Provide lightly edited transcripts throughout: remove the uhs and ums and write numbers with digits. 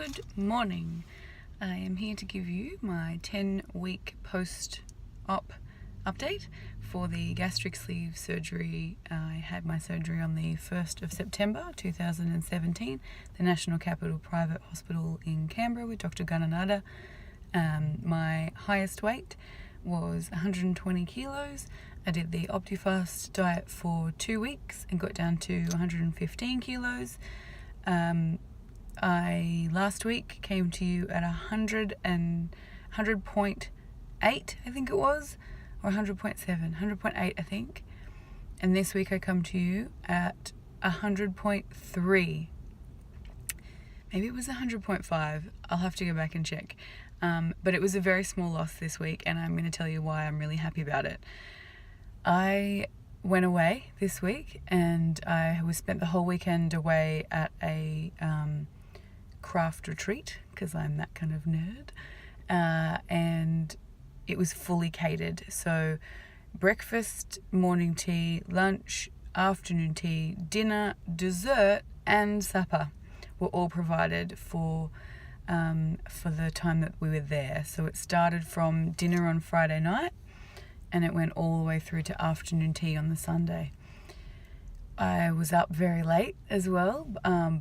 Good morning. I am here to give you my 10-week post-op update for the gastric sleeve surgery. I had my surgery on the 1st of September 2017, the National Capital Private Hospital in Canberra with Dr. Gananadha. My highest weight was 120 kilos. I did the Optifast diet for 2 weeks and got down to 115 kilos. I last week came to you at 100.8, I think it was, or 100.8, I think. And this week I come to you at 100.3. Maybe it was 100.5. I'll have to go back and check. But it was a very small loss this week, and I'm going to tell you why I'm really happy about it. I went away this week, and I spent the whole weekend away at a craft retreat, because I'm that kind of nerd, and it was fully catered. So breakfast, morning tea, lunch, afternoon tea, dinner, dessert and supper were all provided for the time that we were there. So it started from dinner on Friday night and it went all the way through to afternoon tea on the Sunday. I was up very late as well,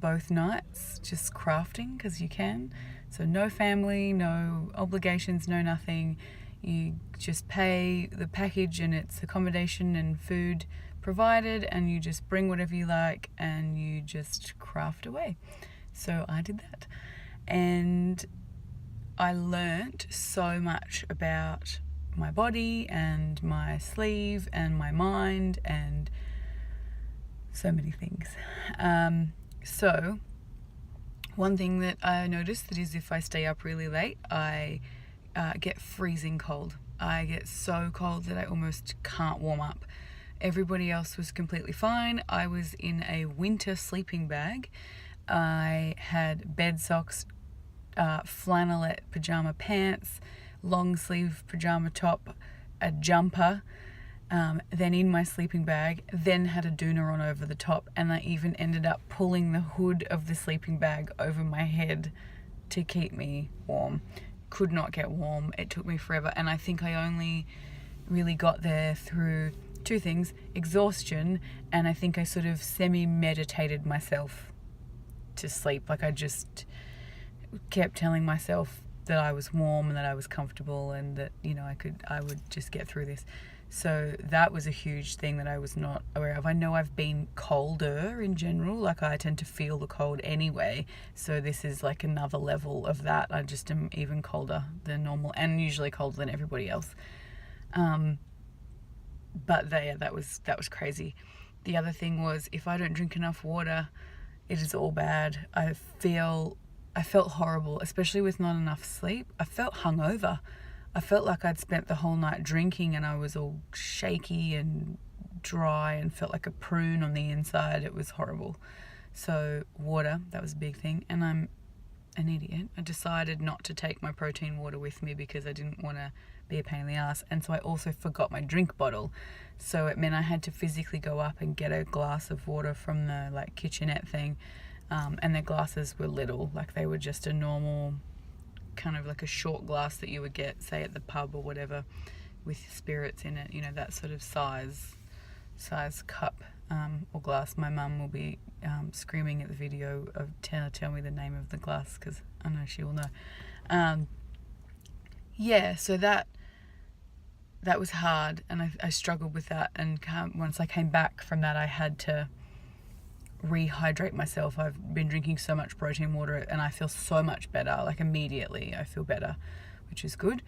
both nights, just crafting because you can. So no family, no obligations, no nothing. You just pay the package and it's accommodation and food provided, and you just bring whatever you like and you just craft away. So I did that. And I learnt so much about my body and my sleeve and my mind and so many things. So one thing that I noticed that is if I stay up really late, I get freezing cold. I get so cold that I almost can't warm up. Everybody else was completely fine. I was in a winter sleeping bag. I had bed socks, flannelette pajama pants, long sleeve pajama top, a jumper, then in my sleeping bag, then had a doona on over the top, and I even ended up pulling the hood of the sleeping bag over my head to keep me warm. Could not get warm. It took me forever, and I think I only really got there through two things: exhaustion, and I think I sort of semi-meditated myself to sleep. Like I just kept telling myself that I was warm and that I was comfortable and that, you know, I would just get through this. So that was a huge thing that I was not aware of. I know I've been colder in general, like I tend to feel the cold anyway, so this is like another level of that. I just am even colder than normal and usually colder than everybody else. But that was crazy. The other thing was, if I don't drink enough water, it is all bad. I felt horrible, especially with not enough sleep. I felt hungover. I felt like I'd spent the whole night drinking and I was all shaky and dry and felt like a prune on the inside. It was horrible. So water, that was a big thing. And I'm an idiot. I decided not to take my protein water with me because I didn't want to be a pain in the ass. And so I also forgot my drink bottle. So it meant I had to physically go up and get a glass of water from the like kitchenette thing. And their glasses were little, like they were just a normal kind of like a short glass that you would get, say, at the pub or whatever, with spirits in it, you know, that sort of size cup or glass. My mum will be screaming at the video of tell me the name of the glass, because I know she will know. So that was hard, and I struggled with that, and once I came back from that, I had to rehydrate myself. I've been drinking so much protein water and I feel so much better, like immediately I feel better, which is good.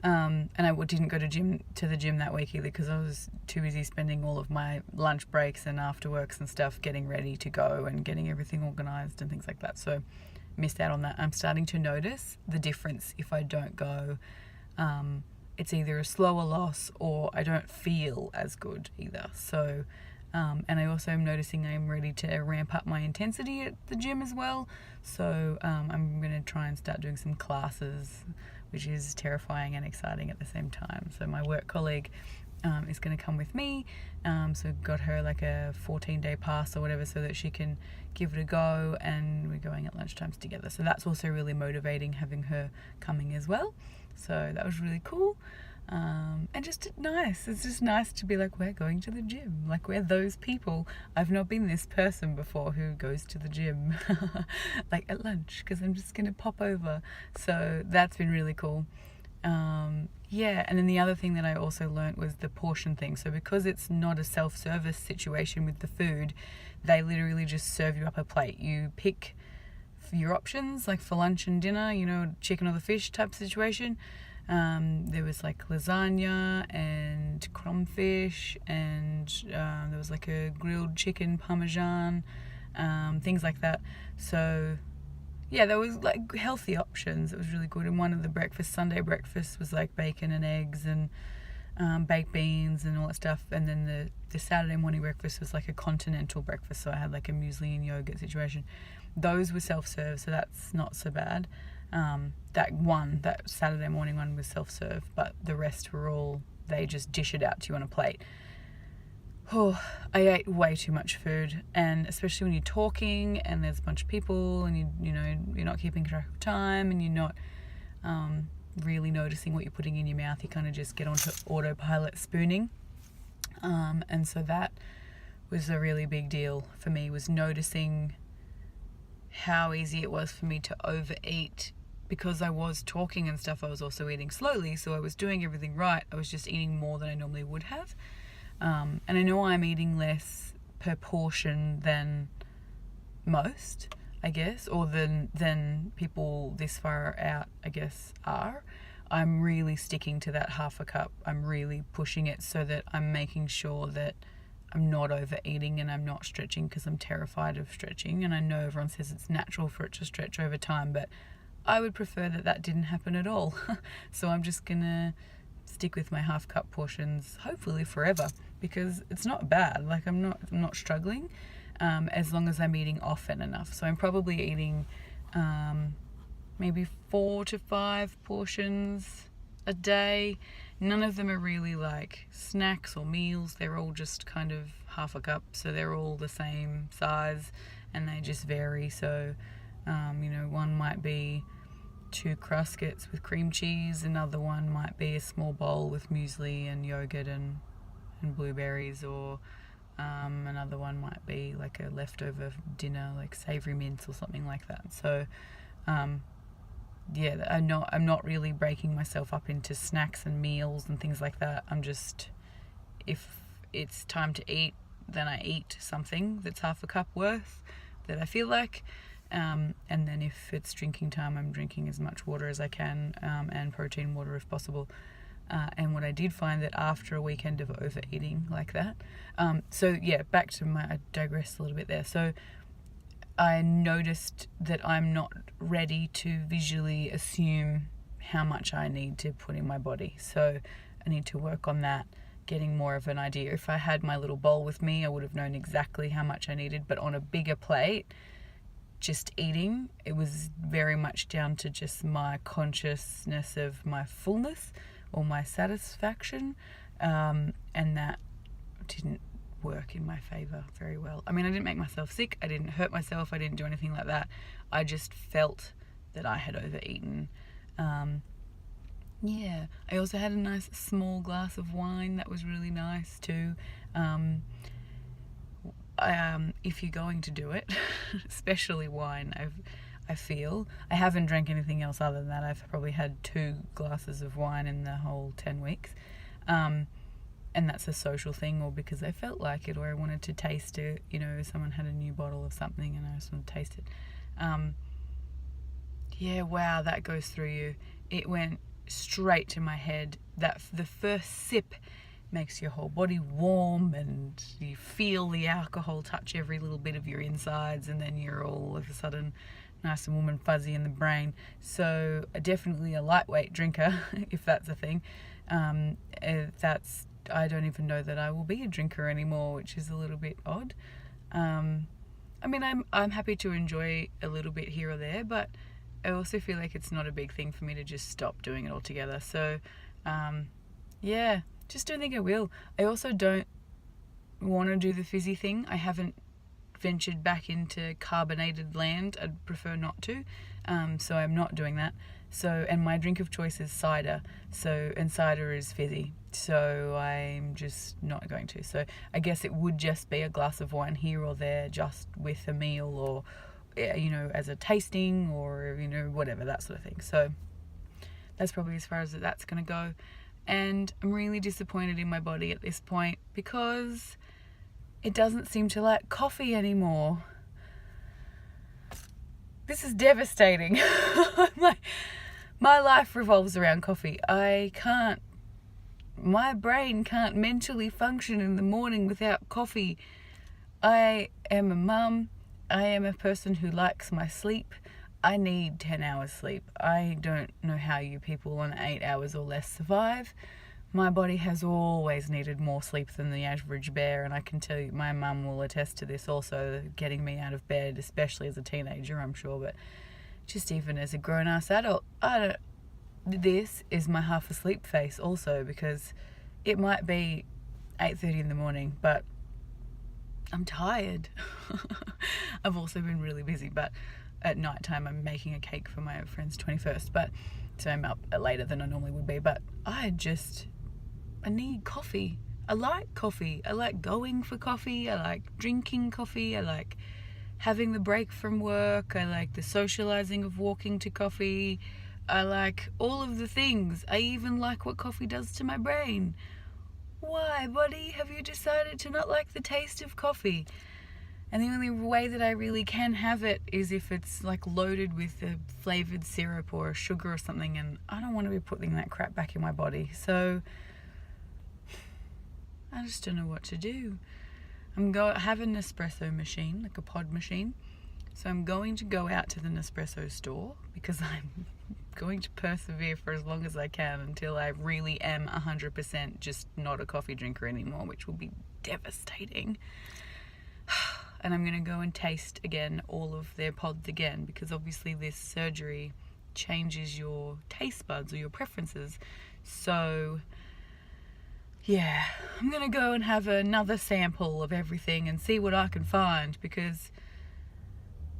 And I didn't go to the gym that week either, because I was too busy spending all of my lunch breaks and after works and stuff getting ready to go and getting everything organized and things like that, so missed out on that. I'm starting to notice the difference if I don't go. It's either a slower loss or I don't feel as good either. So and I also am noticing I'm ready to ramp up my intensity at the gym as well. So I'm going to try and start doing some classes, which is terrifying and exciting at the same time. So my work colleague is going to come with me. So got her like a 14-day pass or whatever so that she can give it a go, and we're going at lunchtimes together. So that's also really motivating, having her coming as well. So that was really cool. And just nice. It's just nice to be like, we're going to the gym. Like, we're those people. I've not been this person before who goes to the gym like at lunch, because I'm just going to pop over. So that's been really cool. Yeah, and then the other thing that I also learnt was the portion thing. So because it's not a self-service situation with the food, they literally just serve you up a plate. You pick your options, like for lunch and dinner, you know, chicken or the fish type situation. There was like lasagna and crumbfish, and there was like a grilled chicken parmesan, things like that. So yeah, there was like healthy options. It was really good. And one of the Sunday breakfasts was like bacon and eggs and baked beans and all that stuff. And then the Saturday morning breakfast was like a continental breakfast. So I had like a muesli and yogurt situation. Those were self-serve, so that's not so bad. That Saturday morning one was self-serve, but the rest were all, they just dish it out to you on a plate. Oh, I ate way too much food, and especially when you're talking and there's a bunch of people and you know you're not keeping track of time and you're not really noticing what you're putting in your mouth. You kind of just get onto autopilot spooning, and so that was a really big deal for me, was noticing how easy it was for me to overeat. Because I was talking and stuff, I was also eating slowly, so I was doing everything right. I was just eating more than I normally would have. And I know I'm eating less per portion than most, I guess, or than people this far out, I guess, are. I'm really sticking to that half a cup. I'm really pushing it so that I'm making sure that I'm not overeating and I'm not stretching, because I'm terrified of stretching. And I know everyone says it's natural for it to stretch over time, but I would prefer that didn't happen at all. So I'm just gonna stick with my half cup portions, hopefully forever, because it's not bad. Like I'm not struggling, as long as I'm eating often enough. So I'm probably eating maybe 4 to 5 portions a day. None of them are really like snacks or meals. They're all just kind of half a cup, so they're all the same size and they just vary. So one might be 2 Cruskets with cream cheese, another one might be a small bowl with muesli and yogurt and blueberries, or another one might be like a leftover dinner, like savoury mince or something like that. So I'm not really breaking myself up into snacks and meals and things like that. I'm just, if it's time to eat, then I eat something that's half a cup worth that I feel like. And then if it's drinking time, I'm drinking as much water as I can, and protein water if possible. And what I did find that after a weekend of overeating like that, back to I digressed a little bit there. So I noticed that I'm not ready to visually assume how much I need to put in my body. So I need to work on that, getting more of an idea. If I had my little bowl with me, I would have known exactly how much I needed, but on a bigger plate, just eating, it was very much down to just my consciousness of my fullness or my satisfaction, and that didn't work in my favor very well. I mean, I didn't make myself sick, I didn't hurt myself, I didn't do anything like that. I just felt that I had overeaten. I also had a nice small glass of wine that was really nice too. If you're going to do it, especially wine, I feel. I haven't drank anything else other than that. I've probably had 2 glasses of wine in the whole 10 weeks. And that's a social thing, or because I felt like it, or I wanted to taste it. Someone had a new bottle of something and I just wanted to taste it. Wow, that goes through you. It went straight to my head. That the first sip makes your whole body warm and you feel the alcohol touch every little bit of your insides, and then you're all of a sudden nice and warm and fuzzy in the brain. So definitely a lightweight drinker, if that's a thing. I don't even know that I will be a drinker anymore, which is a little bit odd. I'm happy to enjoy a little bit here or there, but I also feel like it's not a big thing for me to just stop doing it altogether. So just don't think I will. I also don't want to do the fizzy thing. I haven't ventured back into carbonated land. I'd prefer not to. So I'm not doing that. So, and my drink of choice is cider. So, and cider is fizzy. So I'm just not going to. So I guess it would just be a glass of wine here or there, just with a meal, or, you know, as a tasting, or, you know, whatever, that sort of thing. So that's probably as far as that's going to go. And I'm really disappointed in my body at this point because it doesn't seem to like coffee anymore. This is devastating. My life revolves around coffee. My brain can't mentally function in the morning without coffee. I am a mum. I am a person who likes my sleep. I need 10 hours sleep. I don't know how you people on 8 hours or less survive. My body has always needed more sleep than the average bear, and I can tell you, my mum will attest to this also, getting me out of bed, especially as a teenager, I'm sure, but just even as a grown-ass adult, this is my half asleep face also, because it might be 8:30 in the morning, but I'm tired. I've also been really busy, but at night time I'm making a cake for my friend's 21st, but so I'm up later than I normally would be, but I need coffee. I like coffee. I like going for coffee. I like drinking coffee. I like having the break from work. I like the socializing of walking to coffee. I like all of the things. I even like what coffee does to my brain. Why, buddy, have you decided to not like the taste of coffee? And the only way that I really can have it is if it's like loaded with a flavored syrup or sugar or something, and I don't want to be putting that crap back in my body. So I just don't know what to do. I have a Nespresso machine, like a pod machine. So I'm going to go out to the Nespresso store because I'm going to persevere for as long as I can until I really am 100% just not a coffee drinker anymore, which will be devastating. And I'm going to go and taste again all of their pods again, because obviously this surgery changes your taste buds or your preferences. So yeah, I'm going to go and have another sample of everything and see what I can find, because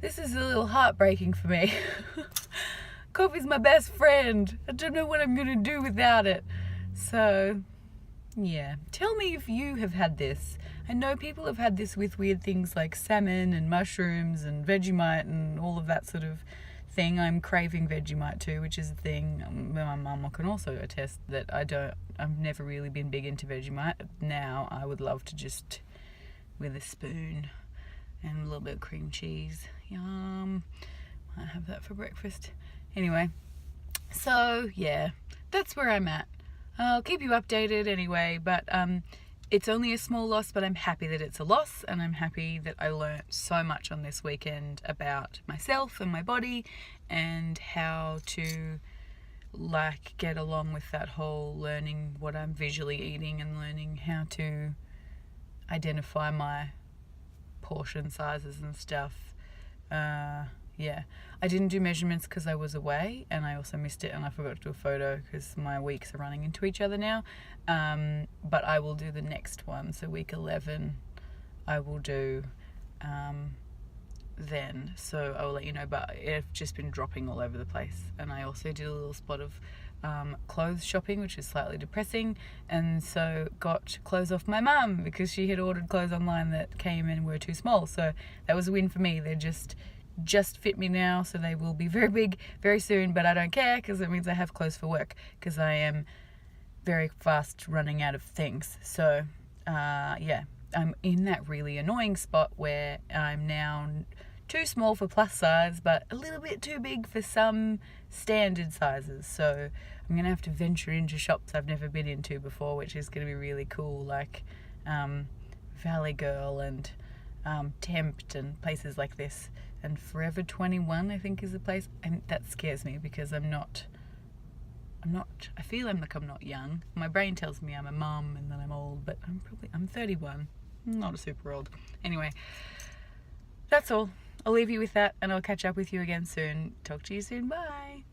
this is a little heartbreaking for me. Coffee's my best friend. I don't know what I'm going to do without it. So yeah, tell me if you have had this. I know people have had this with weird things like salmon and mushrooms and Vegemite and all of that sort of thing. I'm craving Vegemite too, which is a thing. My mum can also attest that I've never really been big into Vegemite. Now I would love to just, with a spoon and a little bit of cream cheese. Yum. Might have that for breakfast. Anyway, so yeah, that's where I'm at. I'll keep you updated anyway, but it's only a small loss, but I'm happy that it's a loss, and I'm happy that I learnt so much on this weekend about myself and my body and how to like get along with that whole learning what I'm visually eating and learning how to identify my portion sizes and stuff. Yeah, I didn't do measurements because I was away, and I also missed it, and I forgot to do a photo because my weeks are running into each other now. But I will do the next one, so week 11 I will do then, so I will let you know. But it's just been dropping all over the place, and I also did a little spot of clothes shopping, which is slightly depressing, and so got clothes off my mum because she had ordered clothes online that came and were too small, so that was a win for me. They're just fit me now, so they will be very big very soon, but I don't care because it means I have clothes for work, because I am very fast running out of things. So yeah, I'm in that really annoying spot where I'm now too small for plus size, but a little bit too big for some standard sizes. So I'm gonna have to venture into shops I've never been into before, which is gonna be really cool, like Valley Girl and Tempt and places like this. And Forever 21, I think, is the place. And that scares me because I feel like I'm not young. My brain tells me I'm a mum and that I'm old, but I'm 31. I'm not a super old. Anyway, that's all. I'll leave you with that, and I'll catch up with you again soon. Talk to you soon. Bye.